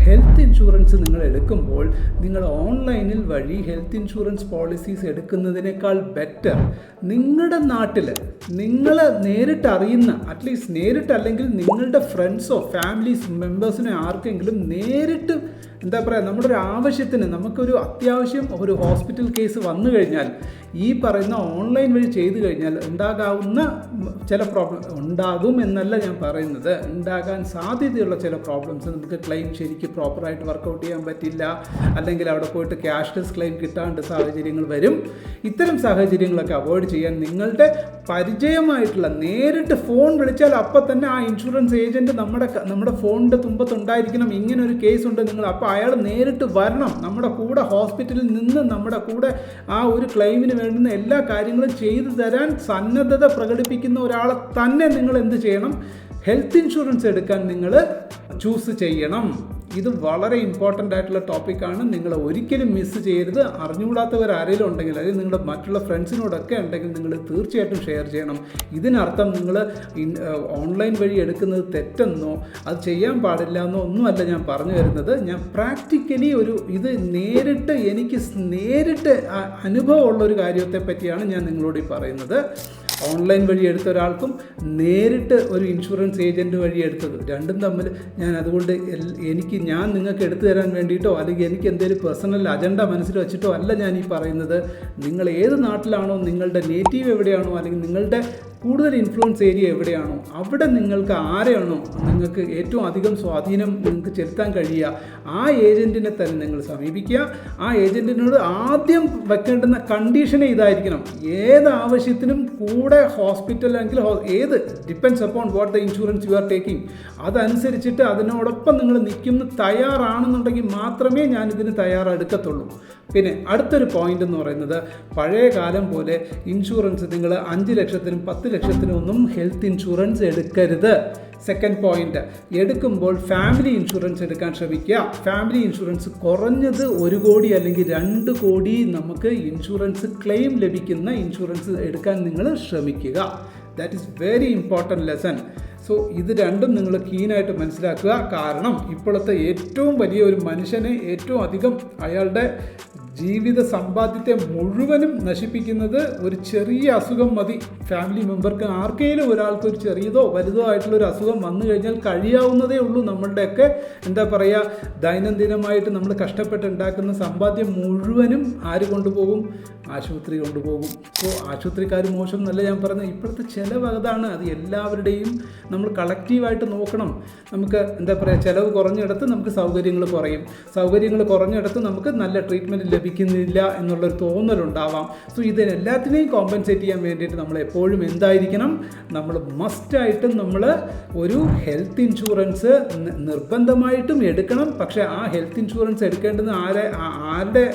Health insurance നിങ്ങൾ എടുക്കുമ്പോൾ നിങ്ങൾ ഓൺലൈനിൽ വഴി ഹെൽത്ത് ഇൻഷുറൻസ് പോളിസീസ് എടുക്കുന്നതിനേക്കാൾ ബെറ്റർ നിങ്ങളുടെ നാട്ടിൽ നിങ്ങൾ നേരിട്ട് അറിയുന്ന, അറ്റ്ലീസ്റ്റ് നേരിട്ടല്ലെങ്കിൽ നിങ്ങളുടെ ഫ്രണ്ട്സോ ഫാമിലീസ് മെമ്പേഴ്സിനോ ആർക്കെങ്കിലും നേരിട്ട് എന്താ പറയുക, നമ്മുടെ ഒരു ആവശ്യത്തിന്, നമുക്കൊരു അത്യാവശ്യം ഒരു ഹോസ്പിറ്റൽ കേസ് വന്നു കഴിഞ്ഞാൽ ഈ പറയുന്ന ഓൺലൈൻ വഴി ചെയ്തു കഴിഞ്ഞാൽ ഉണ്ടാകാവുന്ന ചില ഉണ്ടാകും എന്നല്ല ഞാൻ പറയുന്നത്, ഉണ്ടാകാൻ സാധ്യതയുള്ള ചില പ്രോബ്ലംസ്, നമുക്ക് ക്ലെയിം ശരിക്കും പ്രോപ്പറായിട്ട് വർക്കൗട്ട് ചെയ്യാൻ പറ്റില്ല, അല്ലെങ്കിൽ അവിടെ പോയിട്ട് ക്യാഷ്ലെസ് ക്ലെയിം കിട്ടാണ്ട് സാഹചര്യങ്ങൾ വരും. ഇത്തരം സാഹചര്യങ്ങളൊക്കെ അവോയ്ഡ് ചെയ്യാൻ നിങ്ങളുടെ പരിചയമായിട്ടുള്ള, നേരിട്ട് ഫോൺ വിളിച്ചാൽ അപ്പം തന്നെ ആ ഇൻഷുറൻസ് ഏജൻറ്റ് നമ്മുടെ ഫോണിൻ്റെ തുമ്പത്തുണ്ടായിരിക്കണം. ഇങ്ങനെ ഒരു കേസ് ഉണ്ട് നിങ്ങൾ, അപ്പോൾ അയാൾ നേരിട്ട് വരണം, നമ്മുടെ കൂടെ ഹോസ്പിറ്റലിൽ നിന്ന് നമ്മുടെ കൂടെ ആ ഒരു ക്ലെയിമിന് വേണ്ടുന്ന എല്ലാ കാര്യങ്ങളും ചെയ്തു തരാൻ സന്നദ്ധത പ്രകടിപ്പിക്കുന്ന ഒരാളെ തന്നെ നിങ്ങൾ എന്ത് ചെയ്യണം, ഹെൽത്ത് ഇൻഷുറൻസ് എടുക്കാൻ നിങ്ങൾ ചൂസ് ചെയ്യണം. ഇത് വളരെ ഇമ്പോർട്ടൻ്റ് ആയിട്ടുള്ള ടോപ്പിക്കാണ്. നിങ്ങൾ ഒരിക്കലും മിസ് ചെയ്യരുത്. അറിഞ്ഞുകൂടാത്തവർ ആരെങ്കിലും ഉണ്ടെങ്കിൽ, അല്ലെങ്കിൽ നിങ്ങളുടെ മറ്റുള്ള ഫ്രണ്ട്സിനോടൊക്കെ ഉണ്ടെങ്കിൽ നിങ്ങൾ തീർച്ചയായിട്ടും ഷെയർ ചെയ്യണം. ഇതിനർത്ഥം നിങ്ങൾ ഓൺലൈൻ വഴി എടുക്കുന്നത് തെറ്റെന്നോ അത് ചെയ്യാൻ പാടില്ല എന്നോ ഒന്നുമല്ല ഞാൻ പറഞ്ഞു വരുന്നത്. ഞാൻ പ്രാക്ടിക്കലി ഇത് എനിക്ക് നേരിട്ട് അനുഭവമുള്ളൊരു കാര്യത്തെ പറ്റിയാണ് ഞാൻ നിങ്ങളോട് ഈ പറയുന്നത്. ഓൺലൈൻ വഴി എടുത്ത ഒരാൾക്കും നേരിട്ട് ഒരു ഇൻഷുറൻസ് ഏജൻറ്റ് വഴി എടുത്തത്, രണ്ടും തമ്മിൽ അതുകൊണ്ട് ഞാൻ നിങ്ങൾക്ക് എടുത്തു തരാൻ വേണ്ടിയിട്ടോ അല്ലെങ്കിൽ എനിക്ക് എന്തെങ്കിലും പേഴ്സണൽ അജണ്ട മനസ്സിൽ വെച്ചിട്ടോ അല്ല ഞാൻ ഈ പറയുന്നത്. നിങ്ങൾ ഏത് നാട്ടിലാണോ, നിങ്ങളുടെ നേറ്റീവ് എവിടെയാണോ, അല്ലെങ്കിൽ നിങ്ങളുടെ കൂടുതൽ ഇൻഫ്ലുവൻസ് ഏരിയ എവിടെയാണോ അവിടെ നിങ്ങൾക്ക് ആരെയാണോ നിങ്ങൾക്ക് ഏറ്റവും അധികം സ്വാധീനം നിങ്ങൾക്ക് ചെലുത്താൻ കഴിയുക, ആ ഏജൻറ്റിനെ തന്നെ നിങ്ങൾ സമീപിക്കുക. ആ ഏജൻറ്റിനോട് ആദ്യം വെക്കേണ്ടുന്ന കണ്ടീഷനെ ഇതായിരിക്കണം, ഏത് ആവശ്യത്തിനും കൂടെ ഹോസ്പിറ്റൽ അല്ലെങ്കിൽ depends upon what the insurance you are taking, അതനുസരിച്ചിട്ട് അതിനോടൊപ്പം നിങ്ങൾ നിൽക്കുന്ന തയ്യാറാണെന്നുണ്ടെങ്കിൽ മാത്രമേ ഞാനിതിന് തയ്യാറെടുക്കത്തുള്ളൂ. പിന്നെ അടുത്തൊരു പോയിന്റ് എന്ന് പറയുന്നത്, പഴയ കാലം പോലെ ഇൻഷുറൻസ് നിങ്ങൾ 5 ലക്ഷത്തിനും 10 ലക്ഷത്തിനും ഒന്നും ഹെൽത്ത് ഇൻഷുറൻസ് എടുക്കരുത്. സെക്കൻഡ് പോയിന്റ്, എടുക്കുമ്പോൾ ഫാമിലി ഇൻഷുറൻസ് എടുക്കാൻ ശ്രമിക്കുക. ഫാമിലി ഇൻഷുറൻസ് കുറഞ്ഞത് 1 കോടി അല്ലെങ്കിൽ 2 കോടി നമുക്ക് ഇൻഷുറൻസ് ക്ലെയിം ലഭിക്കുന്ന ഇൻഷുറൻസ് എടുക്കാൻ നിങ്ങൾ ശ്രമിക്കുക. That is very important lesson. So ഇത് രണ്ടും നിങ്ങൾ കീനായിട്ട് മനസ്സിലാക്കുക. കാരണം ഇപ്പോഴത്തെ ഏറ്റവും വലിയ ഒരു മനുഷ്യനെ ഏറ്റവും അധികം അയാളുടെ ജീവിത സമ്പാദ്യത്തെ മുഴുവനും നശിപ്പിക്കുന്നത് ഒരു ചെറിയ അസുഖം മതി. ഫാമിലി മെമ്പർക്ക് ആർക്കെങ്കിലും ഒരാൾക്ക് ഒരു ചെറിയതോ വലുതോ ആയിട്ടുള്ളൊരു അസുഖം വന്നു കഴിഞ്ഞാൽ കഴിയാവുന്നതേ ഉള്ളൂ. നമ്മളുടെയൊക്കെ എന്താ പറയുക, ദൈനംദിനമായിട്ട് നമ്മൾ കഷ്ടപ്പെട്ടുണ്ടാക്കുന്ന സമ്പാദ്യം മുഴുവനും ആര് കൊണ്ടുപോകും? ആശുപത്രി കൊണ്ടുപോകും. സോ ആശുപത്രിക്കാർ മോശം എന്നല്ല ഞാൻ പറഞ്ഞത്, ഇപ്പോഴത്തെ ചിലവ് അതാണ്. അത് എല്ലാവരുടെയും നമ്മൾ കളക്റ്റീവായിട്ട് നോക്കണം. നമുക്ക് എന്താ പറയുക, ചിലവ് കുറഞ്ഞിടത്ത് നമുക്ക് സൗകര്യങ്ങൾ കുറയും, സൗകര്യങ്ങൾ കുറഞ്ഞിടത്ത് നമുക്ക് നല്ല ട്രീറ്റ്മെൻറ്റ് ലഭിക്കുന്നില്ല എന്നുള്ളൊരു തോന്നലുണ്ടാവാം. സോ ഇതിനെല്ലാത്തിനെയും കോമ്പൻസേറ്റ് ചെയ്യാൻ വേണ്ടിയിട്ട് നമ്മൾ എപ്പോഴും എന്തായിരിക്കണം, നമ്മൾ മസ്റ്റായിട്ടും നമ്മൾ ഒരു ഹെൽത്ത് ഇൻഷുറൻസ് നിർബന്ധമായിട്ടും എടുക്കണം. പക്ഷേ ആ ഹെൽത്ത് ഇൻഷുറൻസ് എടുക്കേണ്ടത് ആരുടെ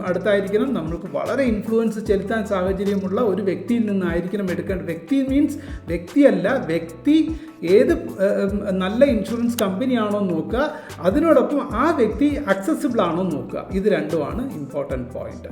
അടുത്തായിരിക്കണം? നമ്മൾക്ക് വളരെ ഇൻഫ്ലുവൻസ് ചെലുത്താൻ സാഹചര്യമുള്ള ഒരു വ്യക്തിയിൽ നിന്നായിരിക്കണം എടുക്കേണ്ടത്. വ്യക്തി മീൻസ് വ്യക്തിയല്ല, വ്യക്തി ഏത് നല്ല ഇൻഷുറൻസ് കമ്പനിയാണോ നോക്കുക, അതിനോടൊപ്പം ആ വ്യക്തി അക്സസിബിൾ ആണോ നോക്കുക. ഇത് രണ്ടുമാണ് ഇമ്പോർട്ടൻറ്റ് പോയിന്റ്.